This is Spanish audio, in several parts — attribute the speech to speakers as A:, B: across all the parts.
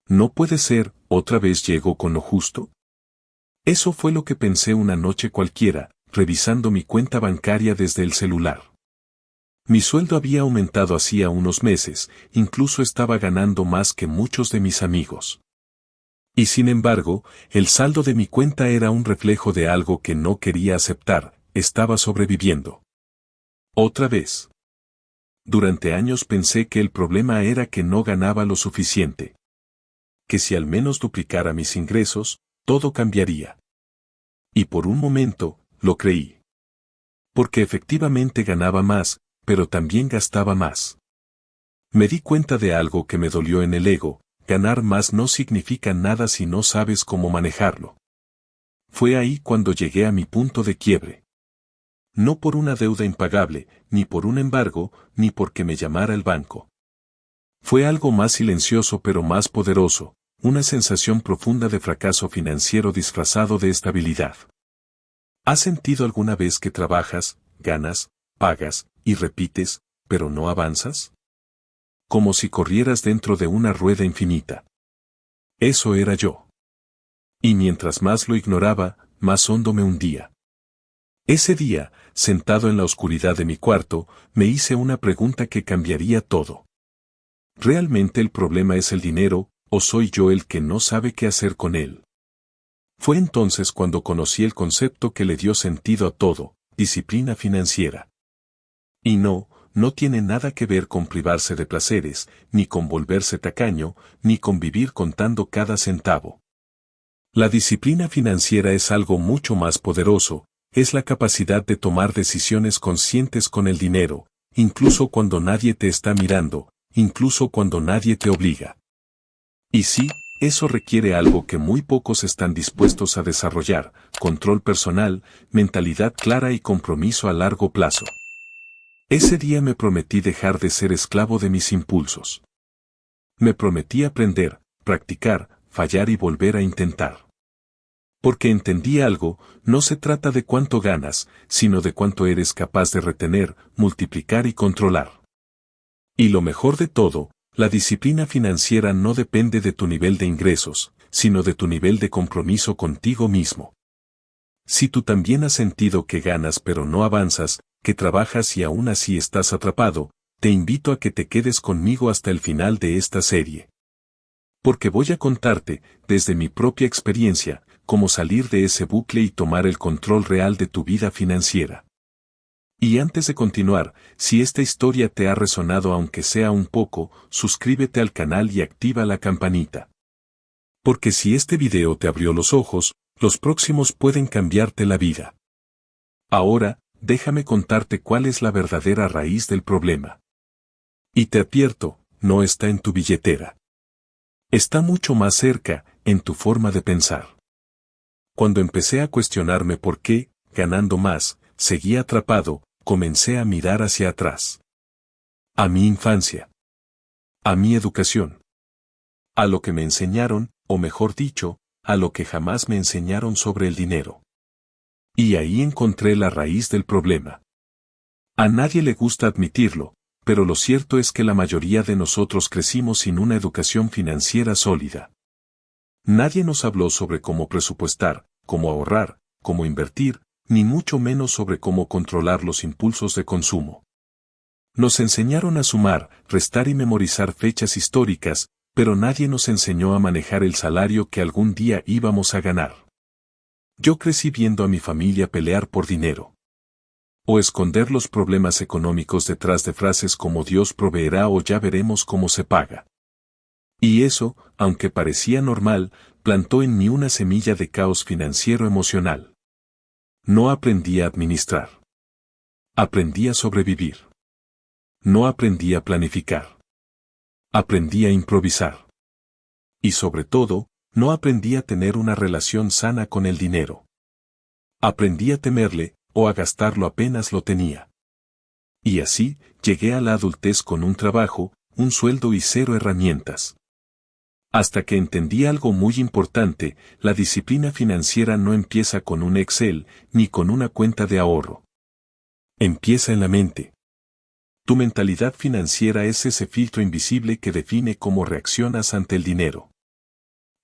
A: No puede ser, ¿otra vez llego con lo justo? Eso fue lo que pensé una noche cualquiera, revisando mi cuenta bancaria desde el celular. Mi sueldo había aumentado hacía unos meses, incluso estaba ganando más que muchos de mis amigos. Y sin embargo, el saldo de mi cuenta era un reflejo de algo que no quería aceptar, estaba sobreviviendo. Otra vez. Durante años pensé que el problema era que no ganaba lo suficiente. Que si al menos duplicara mis ingresos, todo cambiaría. Y por un momento, lo creí. Porque efectivamente ganaba más, pero también gastaba más. Me di cuenta de algo que me dolió en el ego: ganar más no significa nada si no sabes cómo manejarlo. Fue ahí cuando llegué a mi punto de quiebre. No por una deuda impagable, ni por un embargo, ni porque me llamara el banco. Fue algo más silencioso pero más poderoso, una sensación profunda de fracaso financiero disfrazado de estabilidad. ¿Has sentido alguna vez que trabajas, ganas, pagas, y repites, pero no avanzas? Como si corrieras dentro de una rueda infinita. Eso era yo. Y mientras más lo ignoraba, más hondo me hundía. Ese día, sentado en la oscuridad de mi cuarto, me hice una pregunta que cambiaría todo. ¿Realmente el problema es el dinero, o soy yo el que no sabe qué hacer con él? Fue entonces cuando conocí el concepto que le dio sentido a todo: disciplina financiera. Y no tiene nada que ver con privarse de placeres, ni con volverse tacaño, ni con vivir contando cada centavo. La disciplina financiera es algo mucho más poderoso, es la capacidad de tomar decisiones conscientes con el dinero, incluso cuando nadie te está mirando, incluso cuando nadie te obliga. Y sí, eso requiere algo que muy pocos están dispuestos a desarrollar: control personal, mentalidad clara y compromiso a largo plazo. Ese día me prometí dejar de ser esclavo de mis impulsos. Me prometí aprender, practicar, fallar y volver a intentar. Porque entendí algo: no se trata de cuánto ganas, sino de cuánto eres capaz de retener, multiplicar y controlar. Y lo mejor de todo, la disciplina financiera no depende de tu nivel de ingresos, sino de tu nivel de compromiso contigo mismo. Si tú también has sentido que ganas pero no avanzas, que trabajas y aún así estás atrapado, te invito a que te quedes conmigo hasta el final de esta serie. Porque voy a contarte, desde mi propia experiencia, cómo salir de ese bucle y tomar el control real de tu vida financiera. Y antes de continuar, si esta historia te ha resonado aunque sea un poco, suscríbete al canal y activa la campanita. Porque si este video te abrió los ojos, los próximos pueden cambiarte la vida. Ahora, déjame contarte cuál es la verdadera raíz del problema. Y te advierto, no está en tu billetera. Está mucho más cerca, en tu forma de pensar. Cuando empecé a cuestionarme por qué, ganando más, seguía atrapado, comencé a mirar hacia atrás. A mi infancia. A mi educación. A lo que me enseñaron, o mejor dicho, a lo que jamás me enseñaron sobre el dinero. Y ahí encontré la raíz del problema. A nadie le gusta admitirlo, pero lo cierto es que la mayoría de nosotros crecimos sin una educación financiera sólida. Nadie nos habló sobre cómo presupuestar, cómo ahorrar, cómo invertir, ni mucho menos sobre cómo controlar los impulsos de consumo. Nos enseñaron a sumar, restar y memorizar fechas históricas, pero nadie nos enseñó a manejar el salario que algún día íbamos a ganar. Yo crecí viendo a mi familia pelear por dinero. O esconder los problemas económicos detrás de frases como Dios proveerá o ya veremos cómo se paga. Y eso, aunque parecía normal, plantó en mí una semilla de caos financiero emocional. No aprendí a administrar. Aprendí a sobrevivir. No aprendí a planificar. Aprendí a improvisar. Y sobre todo, no aprendí a tener una relación sana con el dinero. Aprendí a temerle, o a gastarlo apenas lo tenía. Y así, llegué a la adultez con un trabajo, un sueldo y cero herramientas. Hasta que entendí algo muy importante: la disciplina financiera no empieza con un Excel, ni con una cuenta de ahorro. Empieza en la mente. Tu mentalidad financiera es ese filtro invisible que define cómo reaccionas ante el dinero.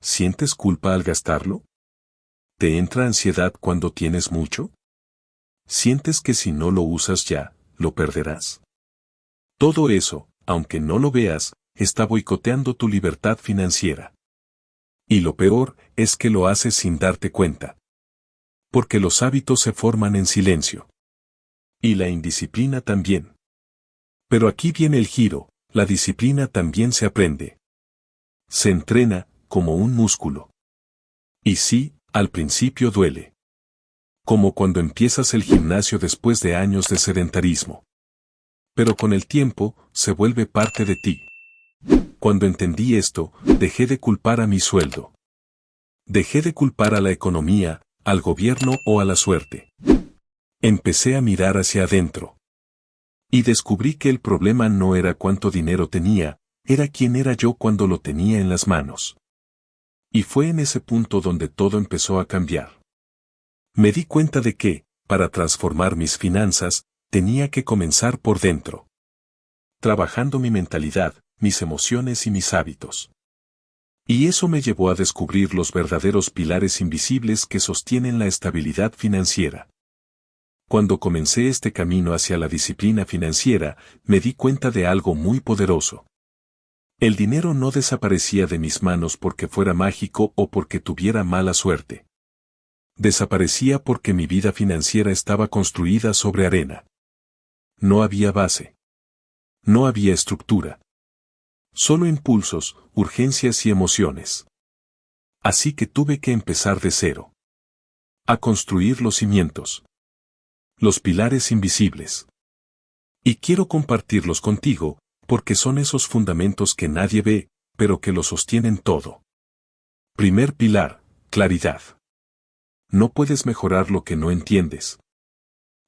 A: ¿Sientes culpa al gastarlo? ¿Te entra ansiedad cuando tienes mucho? ¿Sientes que si no lo usas ya, lo perderás? Todo eso, aunque no lo veas, está boicoteando tu libertad financiera. Y lo peor es que lo haces sin darte cuenta. Porque los hábitos se forman en silencio. Y la indisciplina también. Pero aquí viene el giro, la disciplina también se aprende. Se entrena, como un músculo. Y sí, al principio duele. Como cuando empiezas el gimnasio después de años de sedentarismo. Pero con el tiempo, se vuelve parte de ti. Cuando entendí esto, dejé de culpar a mi sueldo. Dejé de culpar a la economía, al gobierno o a la suerte. Empecé a mirar hacia adentro. Y descubrí que el problema no era cuánto dinero tenía, era quién era yo cuando lo tenía en las manos. Y fue en ese punto donde todo empezó a cambiar. Me di cuenta de que, para transformar mis finanzas, tenía que comenzar por dentro. Trabajando mi mentalidad, mis emociones y mis hábitos. Y eso me llevó a descubrir los verdaderos pilares invisibles que sostienen la estabilidad financiera. Cuando comencé este camino hacia la disciplina financiera, me di cuenta de algo muy poderoso. El dinero no desaparecía de mis manos porque fuera mágico o porque tuviera mala suerte. Desaparecía porque mi vida financiera estaba construida sobre arena. No había base. No había estructura. Solo impulsos, urgencias y emociones. Así que tuve que empezar de cero. A construir los cimientos. Los pilares invisibles. Y quiero compartirlos contigo, porque son esos fundamentos que nadie ve, pero que lo sostienen todo. Primer pilar, claridad. No puedes mejorar lo que no entiendes.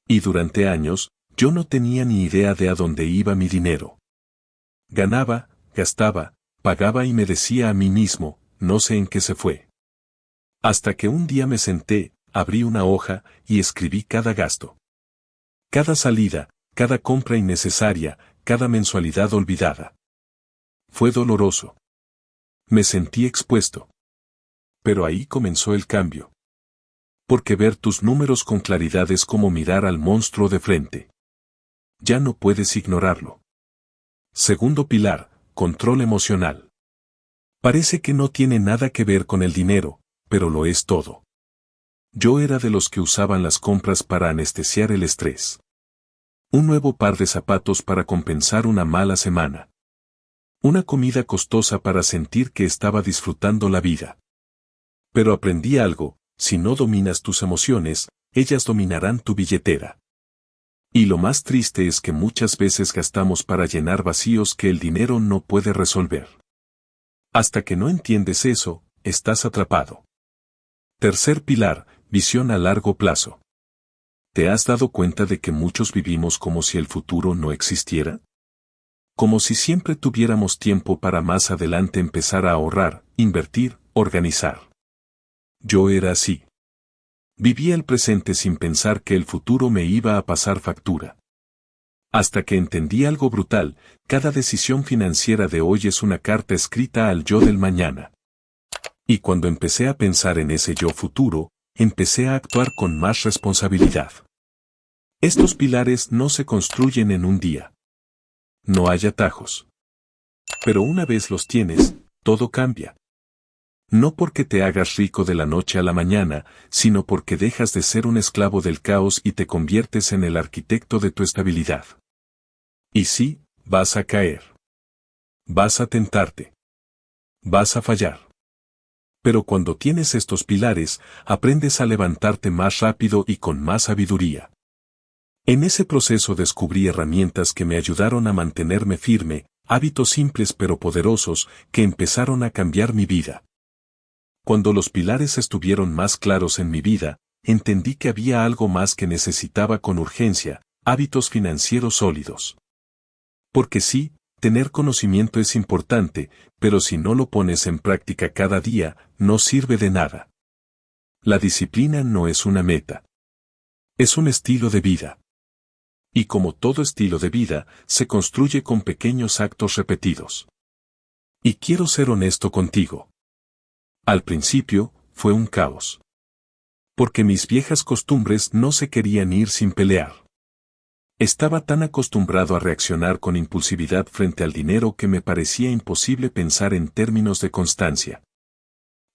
A: Y durante años, yo no tenía ni idea de a dónde iba mi dinero. Ganaba, gastaba, pagaba y me decía a mí mismo, no sé en qué se fue. Hasta que un día me senté, abrí una hoja y escribí cada gasto. Cada salida, cada compra innecesaria, cada mensualidad olvidada. Fue doloroso. Me sentí expuesto. Pero ahí comenzó el cambio. Porque ver tus números con claridad es como mirar al monstruo de frente. Ya no puedes ignorarlo. Segundo pilar, control emocional. Parece que no tiene nada que ver con el dinero, pero lo es todo. Yo era de los que usaban las compras para anestesiar el estrés. Un nuevo par de zapatos para compensar una mala semana. Una comida costosa para sentir que estaba disfrutando la vida. Pero aprendí algo, si no dominas tus emociones, ellas dominarán tu billetera. Y lo más triste es que muchas veces gastamos para llenar vacíos que el dinero no puede resolver. Hasta que no entiendes eso, estás atrapado. Tercer pilar, visión a largo plazo. ¿Te has dado cuenta de que muchos vivimos como si el futuro no existiera? Como si siempre tuviéramos tiempo para más adelante empezar a ahorrar, invertir, organizar. Yo era así. Vivía el presente sin pensar que el futuro me iba a pasar factura. Hasta que entendí algo brutal, cada decisión financiera de hoy es una carta escrita al yo del mañana. Y cuando empecé a pensar en ese yo futuro, empecé a actuar con más responsabilidad. Estos pilares no se construyen en un día. No hay atajos. Pero una vez los tienes, todo cambia. No porque te hagas rico de la noche a la mañana, sino porque dejas de ser un esclavo del caos y te conviertes en el arquitecto de tu estabilidad. Y sí, vas a caer. Vas a tentarte. Vas a fallar. Pero cuando tienes estos pilares, aprendes a levantarte más rápido y con más sabiduría. En ese proceso descubrí herramientas que me ayudaron a mantenerme firme, hábitos simples pero poderosos que empezaron a cambiar mi vida. Cuando los pilares estuvieron más claros en mi vida, entendí que había algo más que necesitaba con urgencia, hábitos financieros sólidos. Porque sí, tener conocimiento es importante, pero si no lo pones en práctica cada día, no sirve de nada. La disciplina no es una meta. Es un estilo de vida. Y como todo estilo de vida, se construye con pequeños actos repetidos. Y quiero ser honesto contigo. Al principio, fue un caos. Porque mis viejas costumbres no se querían ir sin pelear. Estaba tan acostumbrado a reaccionar con impulsividad frente al dinero que me parecía imposible pensar en términos de constancia.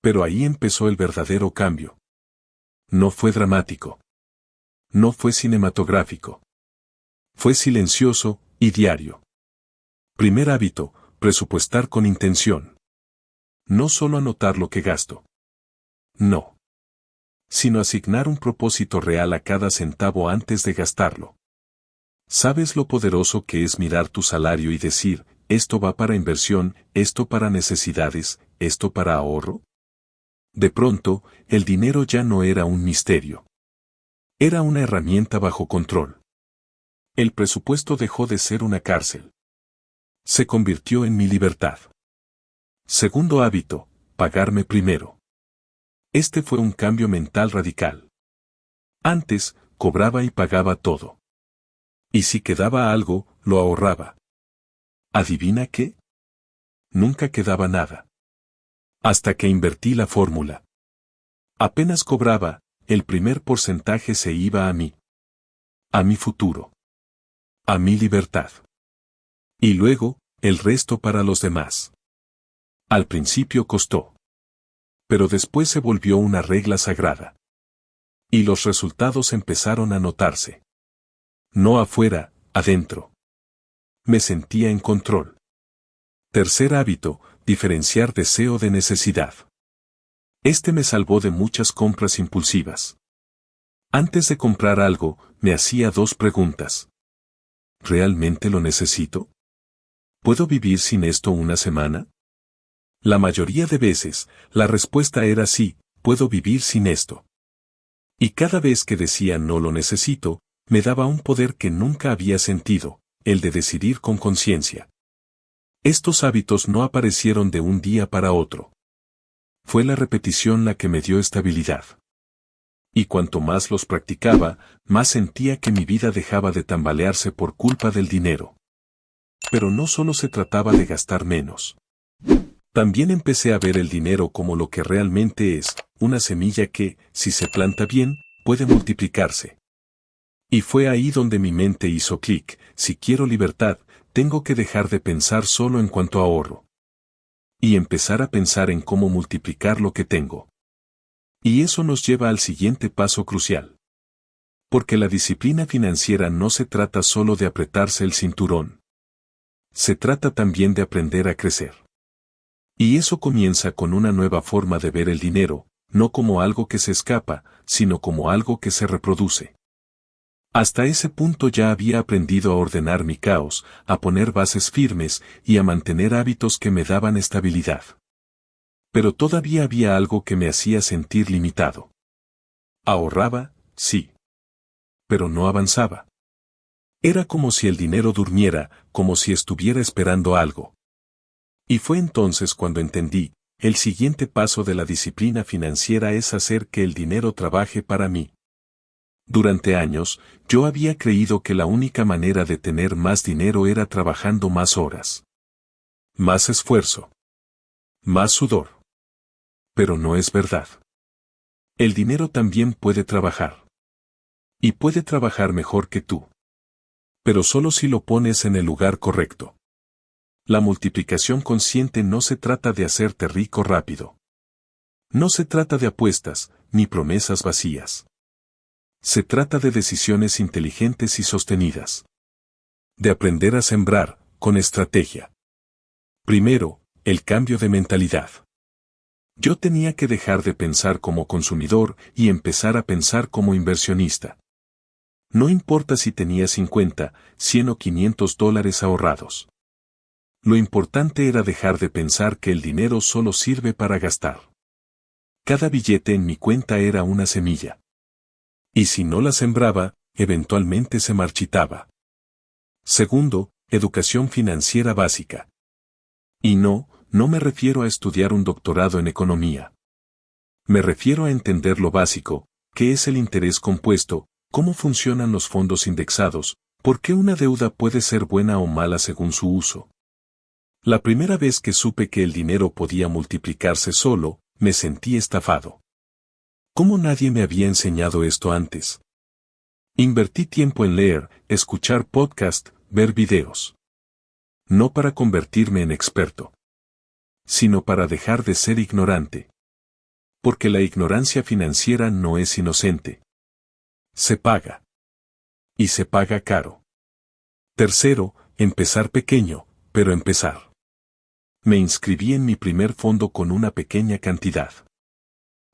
A: Pero ahí empezó el verdadero cambio. No fue dramático. No fue cinematográfico. Fue silencioso y diario. Primer hábito, presupuestar con intención. No solo anotar lo que gasto. No. Sino asignar un propósito real a cada centavo antes de gastarlo. ¿Sabes lo poderoso que es mirar tu salario y decir, esto va para inversión, esto para necesidades, esto para ahorro? De pronto, el dinero ya no era un misterio. Era una herramienta bajo control. El presupuesto dejó de ser una cárcel. Se convirtió en mi libertad. Segundo hábito, pagarme primero. Este fue un cambio mental radical. Antes, cobraba y pagaba todo. Y si quedaba algo, lo ahorraba. ¿Adivina qué? Nunca quedaba nada. Hasta que invertí la fórmula. Apenas cobraba, el primer porcentaje se iba a mí. A mi futuro. A mi libertad. Y luego, el resto para los demás. Al principio costó. Pero después se volvió una regla sagrada. Y los resultados empezaron a notarse. No afuera, adentro. Me sentía en control. Tercer hábito, diferenciar deseo de necesidad. Este me salvó de muchas compras impulsivas. Antes de comprar algo, me hacía dos preguntas. ¿Realmente lo necesito? ¿Puedo vivir sin esto una semana? La mayoría de veces, la respuesta era sí, puedo vivir sin esto. Y cada vez que decía no lo necesito, me daba un poder que nunca había sentido, el de decidir con conciencia. Estos hábitos no aparecieron de un día para otro. Fue la repetición la que me dio estabilidad. Y cuanto más los practicaba, más sentía que mi vida dejaba de tambalearse por culpa del dinero. Pero no solo se trataba de gastar menos. También empecé a ver el dinero como lo que realmente es, una semilla que, si se planta bien, puede multiplicarse. Y fue ahí donde mi mente hizo clic: si quiero libertad, tengo que dejar de pensar solo en cuanto ahorro. Y empezar a pensar en cómo multiplicar lo que tengo. Y eso nos lleva al siguiente paso crucial. Porque la disciplina financiera no se trata solo de apretarse el cinturón. Se trata también de aprender a crecer. Y eso comienza con una nueva forma de ver el dinero, no como algo que se escapa, sino como algo que se reproduce. Hasta ese punto ya había aprendido a ordenar mi caos, a poner bases firmes y a mantener hábitos que me daban estabilidad. Pero todavía había algo que me hacía sentir limitado. Ahorraba, sí. Pero no avanzaba. Era como si el dinero durmiera, como si estuviera esperando algo. Y fue entonces cuando entendí, el siguiente paso de la disciplina financiera es hacer que el dinero trabaje para mí. Durante años, yo había creído que la única manera de tener más dinero era trabajando más horas. Más esfuerzo. Más sudor. Pero no es verdad. El dinero también puede trabajar. Y puede trabajar mejor que tú. Pero solo si lo pones en el lugar correcto. La multiplicación consciente no se trata de hacerte rico rápido. No se trata de apuestas, ni promesas vacías. Se trata de decisiones inteligentes y sostenidas. De aprender a sembrar, con estrategia. Primero, el cambio de mentalidad. Yo tenía que dejar de pensar como consumidor y empezar a pensar como inversionista. No importa si tenía 50, 100 o $500 ahorrados. Lo importante era dejar de pensar que el dinero solo sirve para gastar. Cada billete en mi cuenta era una semilla. Y si no la sembraba, eventualmente se marchitaba. Segundo, educación financiera básica. Y no me refiero a estudiar un doctorado en economía. Me refiero a entender lo básico, qué es el interés compuesto, cómo funcionan los fondos indexados, por qué una deuda puede ser buena o mala según su uso. La primera vez que supe que el dinero podía multiplicarse solo, Me sentí estafado. ¿Cómo nadie me había enseñado esto antes? Invertí tiempo en leer, escuchar podcast, ver videos. No para convertirme en experto, sino para dejar de ser ignorante. Porque la ignorancia financiera no es inocente. Se paga. Y se paga caro. Tercero, empezar pequeño, pero empezar. Me inscribí en mi primer fondo con una pequeña cantidad.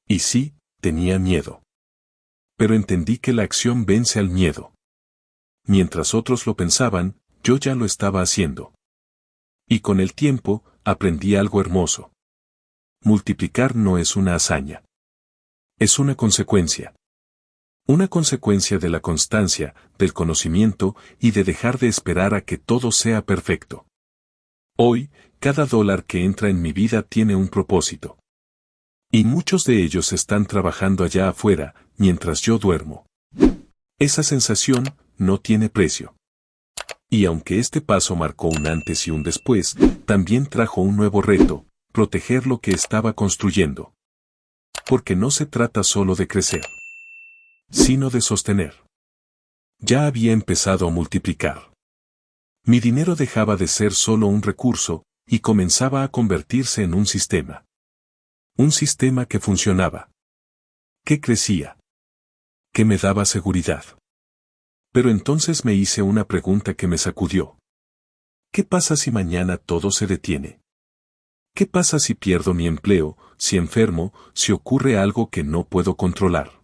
A: Y sí, tenía miedo. Pero entendí que la acción vence al miedo. Mientras otros lo pensaban, yo ya lo estaba haciendo. Y con el tiempo, aprendí algo hermoso. Multiplicar no es una hazaña. Es una consecuencia. Una consecuencia de la constancia, del conocimiento y de dejar de esperar a que todo sea perfecto. Hoy, cada dólar que entra en mi vida tiene un propósito. Y muchos de ellos están trabajando allá afuera, mientras yo duermo. Esa sensación no tiene precio. Y aunque este paso marcó un antes y un después, también trajo un nuevo reto, proteger lo que estaba construyendo. Porque no se trata solo de crecer, sino de sostener. Ya había empezado a multiplicar. Mi dinero dejaba de ser solo un recurso, y comenzaba a convertirse en un sistema. Un sistema que funcionaba. Que crecía. Que me daba seguridad. Pero entonces me hice una pregunta que me sacudió. ¿Qué pasa si mañana todo se detiene? ¿Qué pasa si pierdo mi empleo, si enfermo, si ocurre algo que no puedo controlar?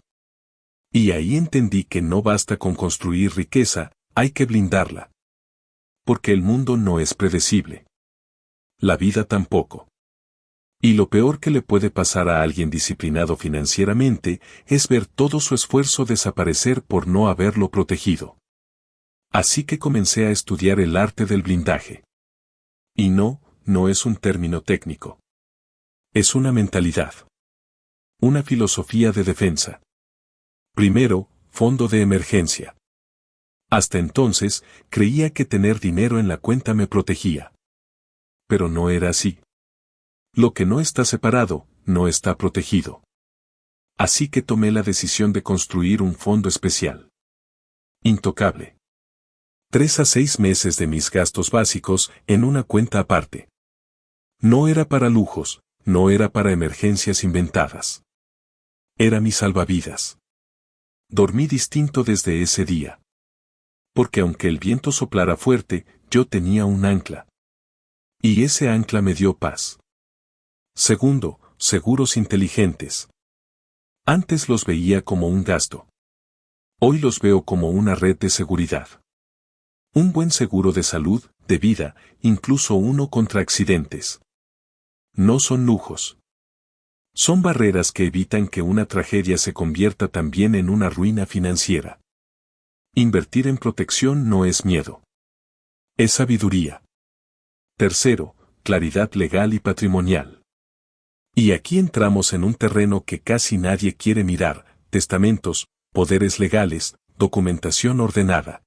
A: Y ahí entendí que no basta con construir riqueza, hay que blindarla. Porque el mundo no es predecible. La vida tampoco. Y lo peor que le puede pasar a alguien disciplinado financieramente es ver todo su esfuerzo desaparecer por no haberlo protegido. Así que comencé a estudiar el arte del blindaje. Y no es un término técnico. Es una mentalidad. Una filosofía de defensa. Primero, fondo de emergencia. Hasta entonces, creía que tener dinero en la cuenta me protegía. Pero no era así. Lo que no está separado, no está protegido. Así que tomé la decisión de construir un fondo especial. Intocable. 3 a 6 meses de mis gastos básicos en una cuenta aparte. No era para lujos, no era para emergencias inventadas. Era mi salvavidas. Dormí distinto desde ese día. Porque aunque el viento soplara fuerte, yo tenía un ancla. Y ese ancla me dio paz. Segundo, seguros inteligentes. Antes los veía como un gasto. Hoy los veo como una red de seguridad. Un buen seguro de salud, de vida, incluso uno contra accidentes. No son lujos. Son barreras que evitan que una tragedia se convierta también en una ruina financiera. Invertir en protección no es miedo. Es sabiduría. Tercero, claridad legal y patrimonial. Y aquí entramos en un terreno que casi nadie quiere mirar: testamentos, poderes legales, documentación ordenada.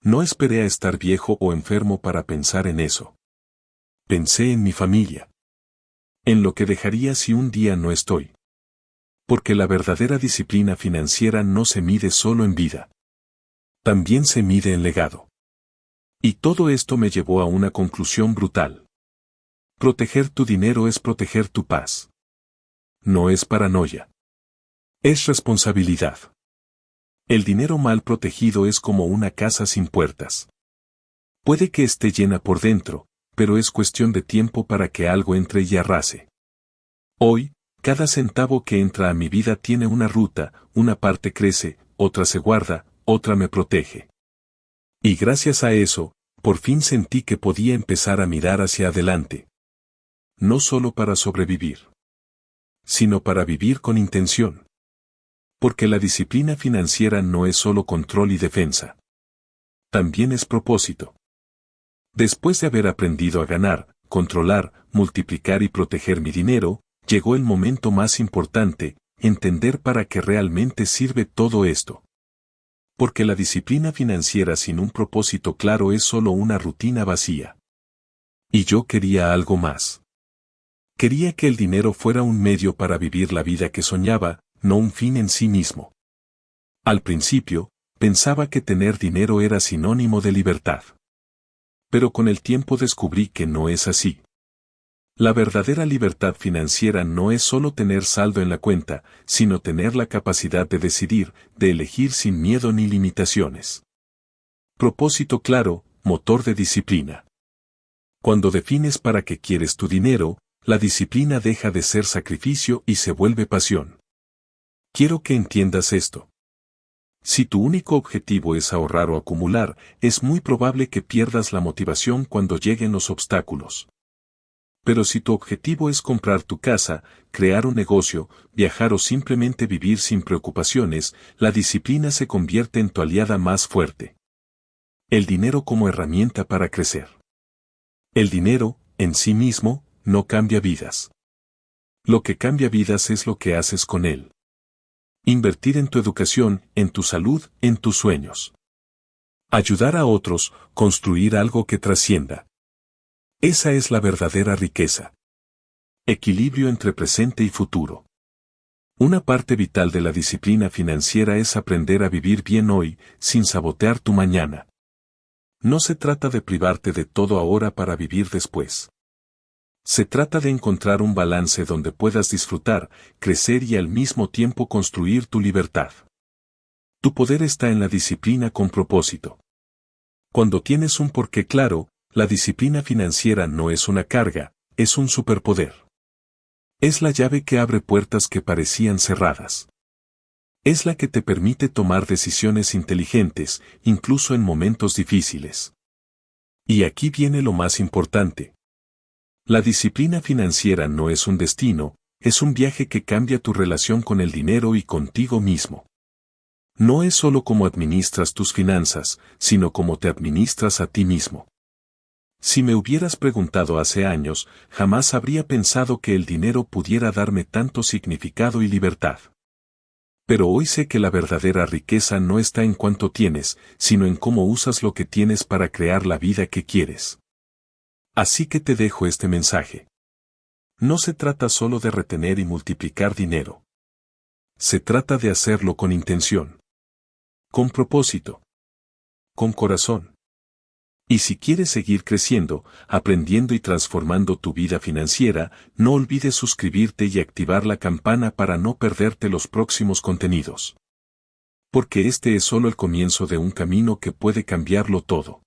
A: No esperé a estar viejo o enfermo para pensar en eso. Pensé en mi familia. En lo que dejaría si un día no estoy. Porque la verdadera disciplina financiera no se mide solo en vida. También se mide en legado. Y todo esto me llevó a una conclusión brutal. Proteger tu dinero es proteger tu paz. No es paranoia. Es responsabilidad. El dinero mal protegido es como una casa sin puertas. Puede que esté llena por dentro, pero es cuestión de tiempo para que algo entre y arrase. Hoy, cada centavo que entra a mi vida tiene una ruta, una parte crece, otra se guarda, otra me protege. Y gracias a eso, por fin sentí que podía empezar a mirar hacia adelante. No solo para sobrevivir, sino para vivir con intención. Porque la disciplina financiera no es solo control y defensa. También es propósito. Después de haber aprendido a ganar, controlar, multiplicar y proteger mi dinero, llegó el momento más importante: entender para qué realmente sirve todo esto. Porque la disciplina financiera sin un propósito claro es solo una rutina vacía. Y yo quería algo más. Quería que el dinero fuera un medio para vivir la vida que soñaba, no un fin en sí mismo. Al principio, pensaba que tener dinero era sinónimo de libertad. Pero con el tiempo descubrí que no es así. La verdadera libertad financiera no es solo tener saldo en la cuenta, sino tener la capacidad de decidir, de elegir sin miedo ni limitaciones. Propósito claro, motor de disciplina. Cuando defines para qué quieres tu dinero, la disciplina deja de ser sacrificio y se vuelve pasión. Quiero que entiendas esto. Si tu único objetivo es ahorrar o acumular, es muy probable que pierdas la motivación cuando lleguen los obstáculos. Pero si tu objetivo es comprar tu casa, crear un negocio, viajar o simplemente vivir sin preocupaciones, la disciplina se convierte en tu aliada más fuerte. El dinero como herramienta para crecer. El dinero, en sí mismo, no cambia vidas. Lo que cambia vidas es lo que haces con él. Invertir en tu educación, en tu salud, en tus sueños. Ayudar a otros, construir algo que trascienda. Esa es la verdadera riqueza. Equilibrio entre presente y futuro. Una parte vital de la disciplina financiera es aprender a vivir bien hoy, sin sabotear tu mañana. No se trata de privarte de todo ahora para vivir después. Se trata de encontrar un balance donde puedas disfrutar, crecer y al mismo tiempo construir tu libertad. Tu poder está en la disciplina con propósito. Cuando tienes un porqué claro, la disciplina financiera no es una carga, es un superpoder. Es la llave que abre puertas que parecían cerradas. Es la que te permite tomar decisiones inteligentes, incluso en momentos difíciles. Y aquí viene lo más importante. La disciplina financiera no es un destino, es un viaje que cambia tu relación con el dinero y contigo mismo. No es solo cómo administras tus finanzas, sino cómo te administras a ti mismo. Si me hubieras preguntado hace años, jamás habría pensado que el dinero pudiera darme tanto significado y libertad. Pero hoy sé que la verdadera riqueza no está en cuánto tienes, sino en cómo usas lo que tienes para crear la vida que quieres. Así que te dejo este mensaje. No se trata solo de retener y multiplicar dinero. Se trata de hacerlo con intención. Con propósito. Con corazón. Y si quieres seguir creciendo, aprendiendo y transformando tu vida financiera, no olvides suscribirte y activar la campana para no perderte los próximos contenidos. Porque este es solo el comienzo de un camino que puede cambiarlo todo.